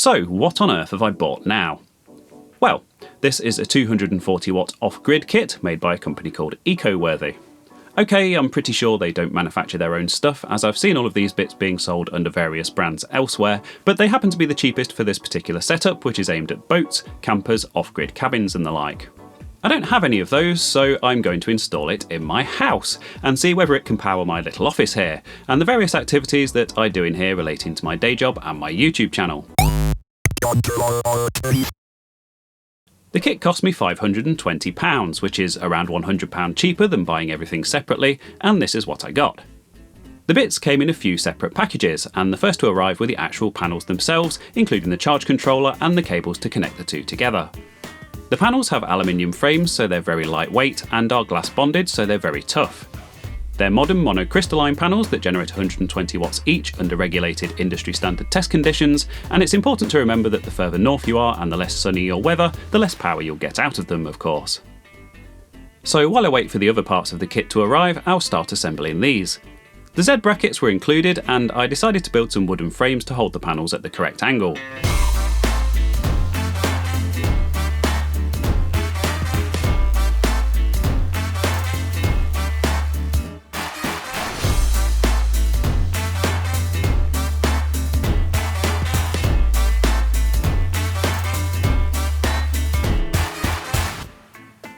So what on earth have I bought now? Well, this is a 240 watt off-grid kit made by a company called EcoWorthy. Okay, I'm pretty sure they don't manufacture their own stuff, as I've seen all of these bits being sold under various brands elsewhere, but they happen to be the cheapest for this particular setup, which is aimed at boats, campers, off-grid cabins and the like. I don't have any of those, so I'm going to install it in my house and see whether it can power my little office here, and the various activities that I do in here relating to my day job and my YouTube channel. The kit cost me £520, which is around £100 cheaper than buying everything separately, and this is what I got. The bits came in a few separate packages, and the first to arrive were the actual panels themselves, including the charge controller and the cables to connect the two together. The panels have aluminium frames, so they're very lightweight, and are glass bonded, so they're very tough. They're modern monocrystalline panels that generate 120 watts each under regulated industry standard test conditions, and it's important to remember that the further north you are and the less sunny your weather, the less power you'll get out of them, of course. So while I wait for the other parts of the kit to arrive, I'll start assembling these. The Z brackets were included, and I decided to build some wooden frames to hold the panels at the correct angle.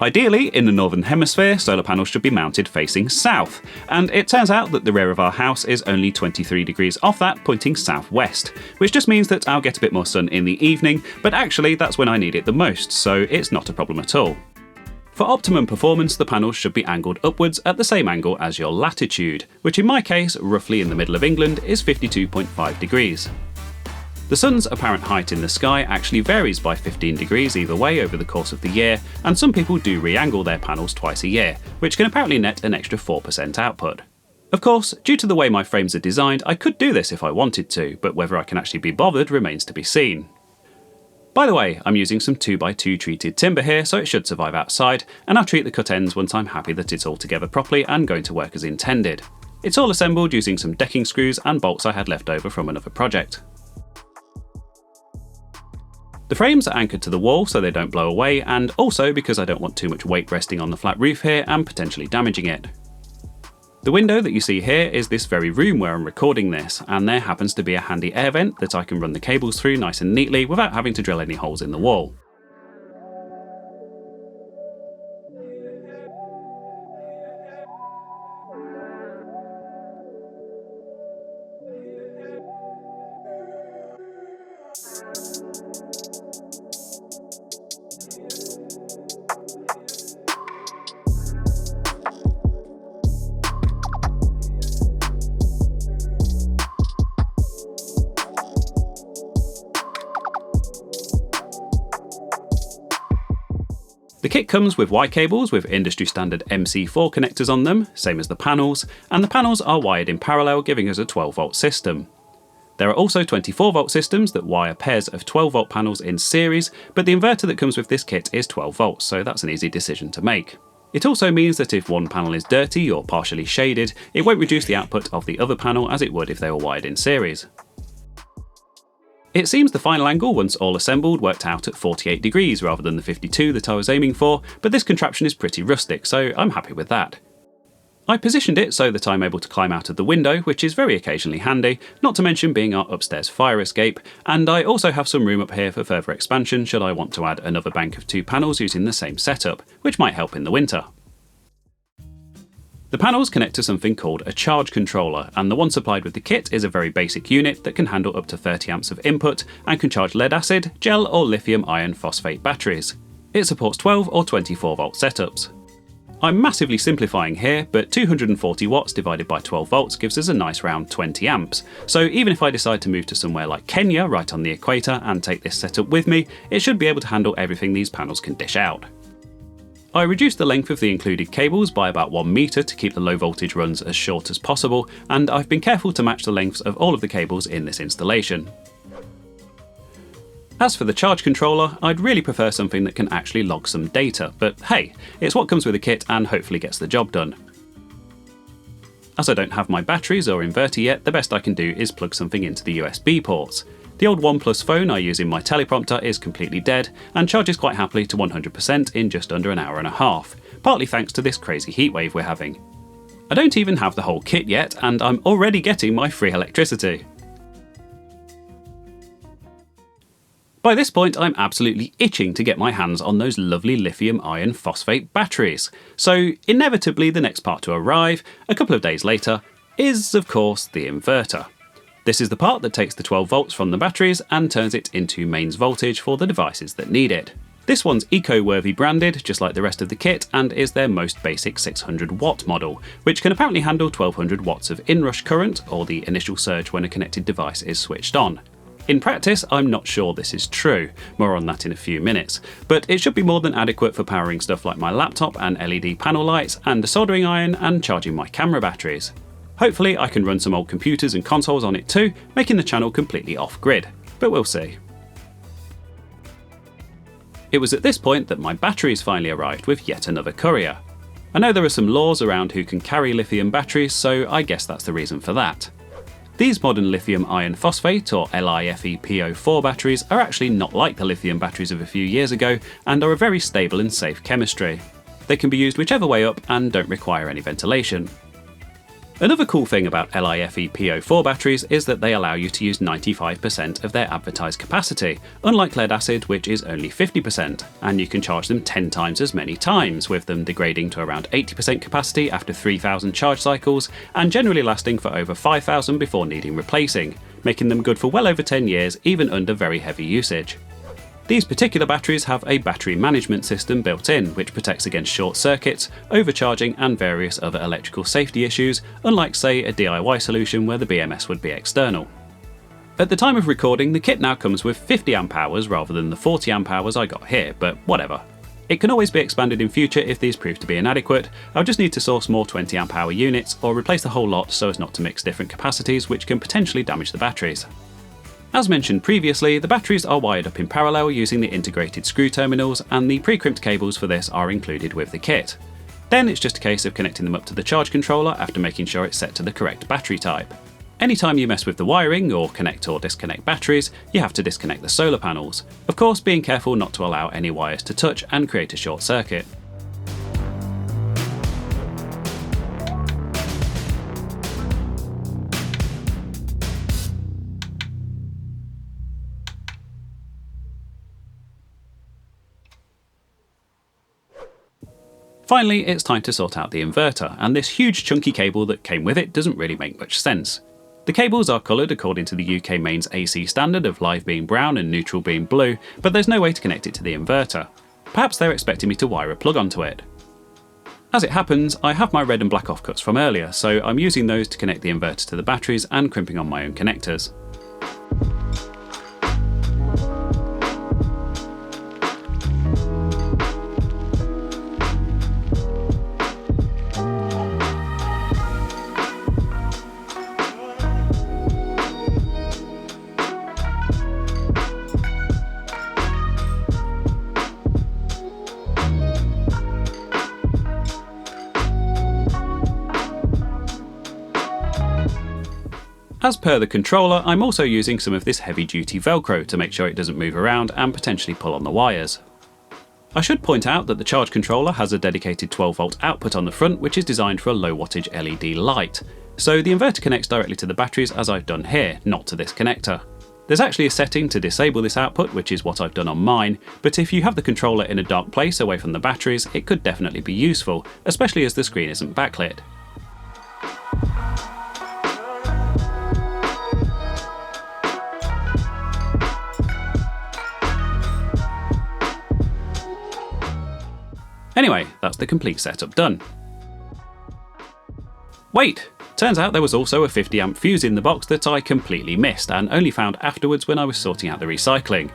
Ideally, in the northern hemisphere, solar panels should be mounted facing south, and it turns out that the rear of our house is only 23 degrees off that, pointing southwest, which just means that I'll get a bit more sun in the evening, but actually that's when I need it the most, so it's not a problem at all. For optimum performance, the panels should be angled upwards at the same angle as your latitude, which in my case, roughly in the middle of England, is 52.5 degrees. The sun's apparent height in the sky actually varies by 15 degrees either way over the course of the year, and some people do re-angle their panels twice a year, which can apparently net an extra 4% output. Of course, due to the way my frames are designed, I could do this if I wanted to, but whether I can actually be bothered remains to be seen. By the way, I'm using some 2x2 treated timber here, so it should survive outside, and I'll treat the cut ends once I'm happy that it's all together properly and going to work as intended. It's all assembled using some decking screws and bolts I had left over from another project. The frames are anchored to the wall so they don't blow away, and also because I don't want too much weight resting on the flat roof here and potentially damaging it. The window that you see here is this very room where I'm recording this, and there happens to be a handy air vent that I can run the cables through nice and neatly without having to drill any holes in the wall. The kit comes with Y cables with industry standard MC4 connectors on them, same as the panels, and the panels are wired in parallel, giving us a 12 volt system. There are also 24 volt systems that wire pairs of 12 volt panels in series, but the inverter that comes with this kit is 12 volts, so that's an easy decision to make. It also means that if one panel is dirty or partially shaded, it won't reduce the output of the other panel as it would if they were wired in series. It seems the final angle, once all assembled, worked out at 48 degrees rather than the 52 that I was aiming for, but this contraption is pretty rustic, so I'm happy with that. I positioned it so that I'm able to climb out of the window, which is very occasionally handy, not to mention being our upstairs fire escape, and I also have some room up here for further expansion should I want to add another bank of 2 panels using the same setup, which might help in the winter. The panels connect to something called a charge controller, and the one supplied with the kit is a very basic unit that can handle up to 30 amps of input and can charge lead acid, gel or lithium iron phosphate batteries. It supports 12 or 24 volt setups. I'm massively simplifying here, but 240 watts divided by 12 volts gives us a nice round 20 amps, so even if I decide to move to somewhere like Kenya right on the equator and take this setup with me, it should be able to handle everything these panels can dish out. I reduced the length of the included cables by about 1 metre to keep the low voltage runs as short as possible, and I've been careful to match the lengths of all of the cables in this installation. As for the charge controller, I'd really prefer something that can actually log some data, but hey, it's what comes with the kit and hopefully gets the job done. As I don't have my batteries or inverter yet, the best I can do is plug something into the USB ports. The old OnePlus phone I use in my teleprompter is completely dead and charges quite happily to 100% in just under an hour and a half, partly thanks to this crazy heatwave we're having. I don't even have the whole kit yet, and I'm already getting my free electricity. By this point, I'm absolutely itching to get my hands on those lovely lithium iron phosphate batteries. So inevitably the next part to arrive, a couple of days later, is of course the inverter. This is the part that takes the 12 volts from the batteries and turns it into mains voltage for the devices that need it. This one's eco-worthy branded, just like the rest of the kit, and is their most basic 600 watt model, which can apparently handle 1200 watts of inrush current, or the initial surge when a connected device is switched on. In practice, I'm not sure this is true, more on that in a few minutes, but it should be more than adequate for powering stuff like my laptop and LED panel lights and a soldering iron and charging my camera batteries. Hopefully I can run some old computers and consoles on it too, making the channel completely off-grid, but we'll see. It was at this point that my batteries finally arrived with yet another courier. I know there are some laws around who can carry lithium batteries, so I guess that's the reason for that. These modern lithium iron phosphate, or LiFePO4 batteries, are actually not like the lithium batteries of a few years ago and are a very stable and safe chemistry. They can be used whichever way up and don't require any ventilation. Another cool thing about LiFePO4 batteries is that they allow you to use 95% of their advertised capacity, unlike lead acid which is only 50%, and you can charge them 10 times as many times, with them degrading to around 80% capacity after 3,000 charge cycles, and generally lasting for over 5,000 before needing replacing, making them good for well over 10 years even under very heavy usage. These particular batteries have a battery management system built in, which protects against short circuits, overcharging and various other electrical safety issues, unlike say a DIY solution where the BMS would be external. At the time of recording, the kit now comes with 50 amp hours rather than the 40 amp hours I got here, but whatever. It can always be expanded in future if these prove to be inadequate. I'll just need to source more 20 amp hour units or replace the whole lot so as not to mix different capacities which can potentially damage the batteries. As mentioned previously, the batteries are wired up in parallel using the integrated screw terminals, and the pre-crimped cables for this are included with the kit. Then it's just a case of connecting them up to the charge controller after making sure it's set to the correct battery type. Anytime you mess with the wiring or connect or disconnect batteries, you have to disconnect the solar panels, of course being careful not to allow any wires to touch and create a short circuit. Finally, it's time to sort out the inverter, and this huge chunky cable that came with it doesn't really make much sense. The cables are coloured according to the UK mains AC standard of live being brown and neutral being blue, but there's no way to connect it to the inverter. Perhaps they're expecting me to wire a plug onto it. As it happens, I have my red and black offcuts from earlier, so I'm using those to connect the inverter to the batteries and crimping on my own connectors. As per the controller, I'm also using some of this heavy duty Velcro to make sure it doesn't move around and potentially pull on the wires. I should point out that the charge controller has a dedicated 12 volt output on the front which is designed for a low wattage LED light, so the inverter connects directly to the batteries as I've done here, not to this connector. There's actually a setting to disable this output, which is what I've done on mine, but if you have the controller in a dark place away from the batteries, it could definitely be useful, especially as the screen isn't backlit. Anyway, that's the complete setup done. Wait! Turns out there was also a 50 amp fuse in the box that I completely missed and only found afterwards when I was sorting out the recycling.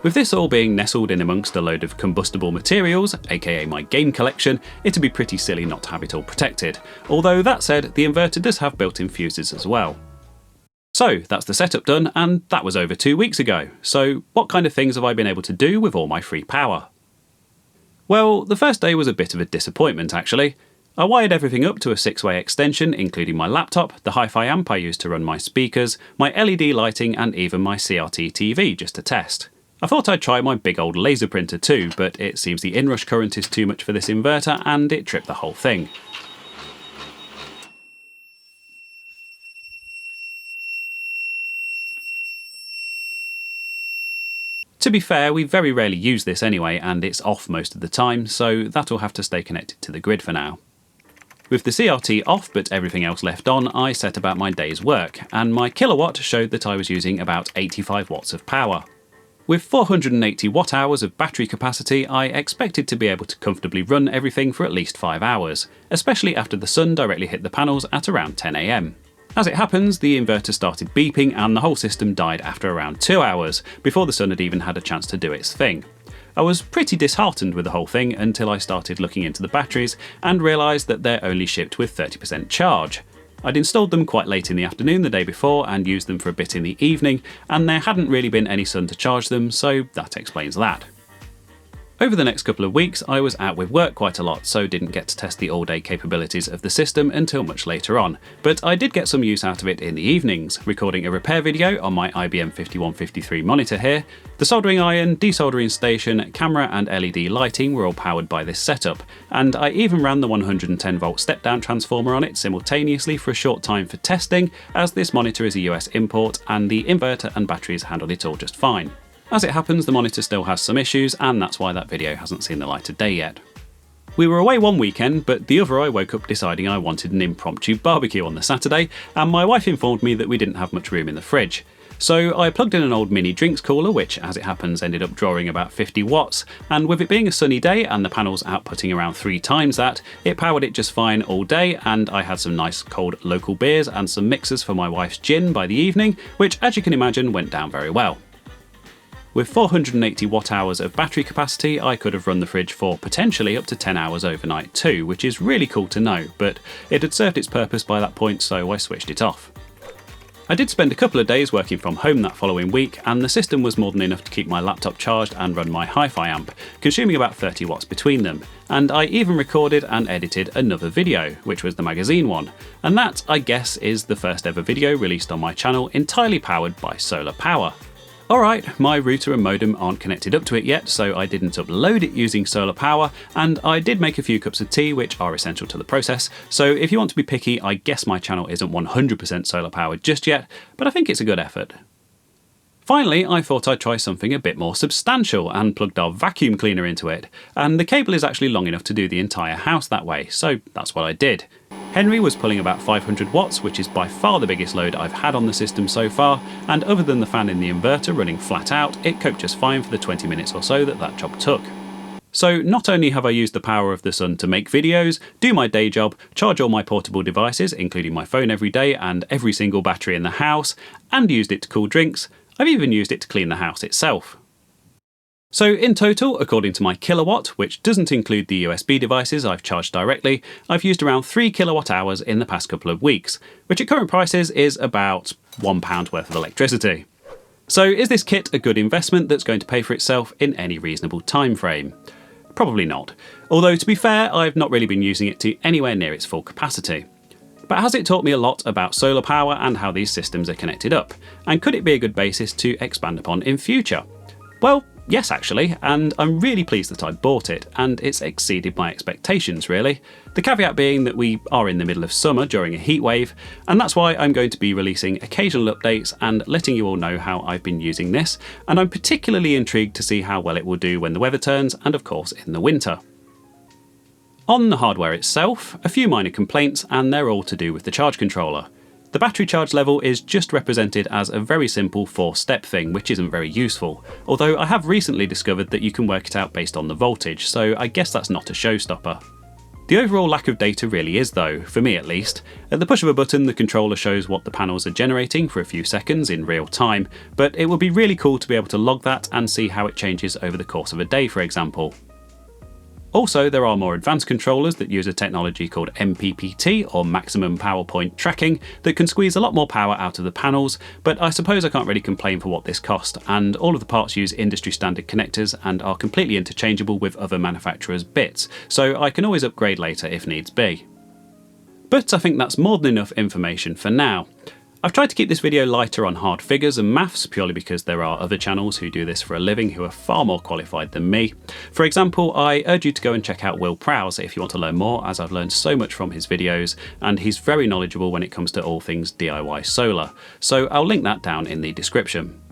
With this all being nestled in amongst a load of combustible materials, aka my game collection, it'd be pretty silly not to have it all protected, although that said, the inverter does have built-in fuses as well. So that's the setup done, and that was over 2 weeks ago, so what kind of things have I been able to do with all my free power? Well, the first day was a bit of a disappointment actually. I wired everything up to a 6-way extension, including my laptop, the hi-fi amp I used to run my speakers, my LED lighting and even my CRT TV just to test. I thought I'd try my big old laser printer too, but it seems the inrush current is too much for this inverter and it tripped the whole thing. To be fair, we very rarely use this anyway and it's off most of the time, so that'll have to stay connected to the grid for now. With the CRT off but everything else left on, I set about my day's work, and my kilowatt showed that I was using about 85 watts of power. With 480 watt hours of battery capacity, I expected to be able to comfortably run everything for at least 5 hours, especially after the sun directly hit the panels at around 10 AM. As it happens, the inverter started beeping and the whole system died after around 2 hours, before the sun had even had a chance to do its thing. I was pretty disheartened with the whole thing until I started looking into the batteries and realised that they're only shipped with 30% charge. I'd installed them quite late in the afternoon the day before and used them for a bit in the evening, and there hadn't really been any sun to charge them, so that explains that. Over the next couple of weeks I was out with work quite a lot, so didn't get to test the all-day capabilities of the system until much later on, but I did get some use out of it in the evenings, recording a repair video on my IBM 5153 monitor here. The soldering iron, desoldering station, camera and LED lighting were all powered by this setup, and I even ran the 110 volt step-down transformer on it simultaneously for a short time for testing, as this monitor is a US import and the inverter and batteries handled it all just fine. As it happens, the monitor still has some issues, and that's why that video hasn't seen the light of day yet. We were away one weekend, but the other I woke up deciding I wanted an impromptu barbecue on the Saturday, and my wife informed me that we didn't have much room in the fridge. So I plugged in an old mini drinks cooler, which as it happens ended up drawing about 50 watts, and with it being a sunny day and the panels outputting around 3 times that, it powered it just fine all day, and I had some nice cold local beers and some mixers for my wife's gin by the evening, which as you can imagine went down very well. With 480 watt hours of battery capacity, I could have run the fridge for potentially up to 10 hours overnight too, which is really cool to know, but it had served its purpose by that point, so I switched it off. I did spend a couple of days working from home that following week, and the system was more than enough to keep my laptop charged and run my hi-fi amp, consuming about 30 watts between them, and I even recorded and edited another video, which was the magazine one, and that, I guess, is the first ever video released on my channel entirely powered by solar power. Alright, my router and modem aren't connected up to it yet, so I didn't upload it using solar power, and I did make a few cups of tea which are essential to the process, so if you want to be picky, I guess my channel isn't 100% solar powered just yet, but I think it's a good effort. Finally, I thought I'd try something a bit more substantial and plugged our vacuum cleaner into it, and the cable is actually long enough to do the entire house that way, so that's what I did. Henry was pulling about 500 watts, which is by far the biggest load I've had on the system so far, and other than the fan in the inverter running flat out, it coped just fine for the 20 minutes or so that job took. So not only have I used the power of the sun to make videos, do my day job, charge all my portable devices, including my phone every day and every single battery in the house, and used it to cool drinks, I've even used it to clean the house itself. So in total, according to my kilowatt, which doesn't include the USB devices I've charged directly, I've used around 3 kilowatt hours in the past couple of weeks, which at current prices is about £1 worth of electricity. So is this kit a good investment that's going to pay for itself in any reasonable time frame? Probably not, although to be fair, I've not really been using it to anywhere near its full capacity. But has it taught me a lot about solar power and how these systems are connected up? And could it be a good basis to expand upon in future? Well, yes actually, and I'm really pleased that I bought it, and it's exceeded my expectations really. The caveat being that we are in the middle of summer during a heatwave, and that's why I'm going to be releasing occasional updates and letting you all know how I've been using this, and I'm particularly intrigued to see how well it will do when the weather turns, and of course in the winter. On the hardware itself, a few minor complaints, and they're all to do with the charge controller. The battery charge level is just represented as a very simple 4-step thing, which isn't very useful, although I have recently discovered that you can work it out based on the voltage, so I guess that's not a showstopper. The overall lack of data really is though, for me at least. At the push of a button, the controller shows what the panels are generating for a few seconds in real time, but it would be really cool to be able to log that and see how it changes over the course of a day, for example. Also, there are more advanced controllers that use a technology called MPPT, or maximum power point tracking, that can squeeze a lot more power out of the panels, but I suppose I can't really complain for what this cost, and all of the parts use industry standard connectors and are completely interchangeable with other manufacturers' bits, so I can always upgrade later if needs be. But I think that's more than enough information for now. I've tried to keep this video lighter on hard figures and maths purely because there are other channels who do this for a living who are far more qualified than me. For example, I urge you to go and check out Will Prowse if you want to learn more, as I've learned so much from his videos, and he's very knowledgeable when it comes to all things DIY solar. So I'll link that down in the description.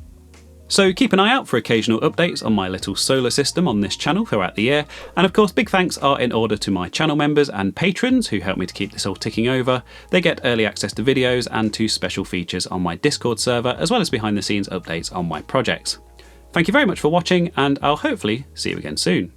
So keep an eye out for occasional updates on my little solar system on this channel throughout the year, and of course big thanks are in order to my channel members and patrons who help me to keep this all ticking over. They get early access to videos and to special features on my Discord server, as well as behind the scenes updates on my projects. Thank you very much for watching, and I'll hopefully see you again soon.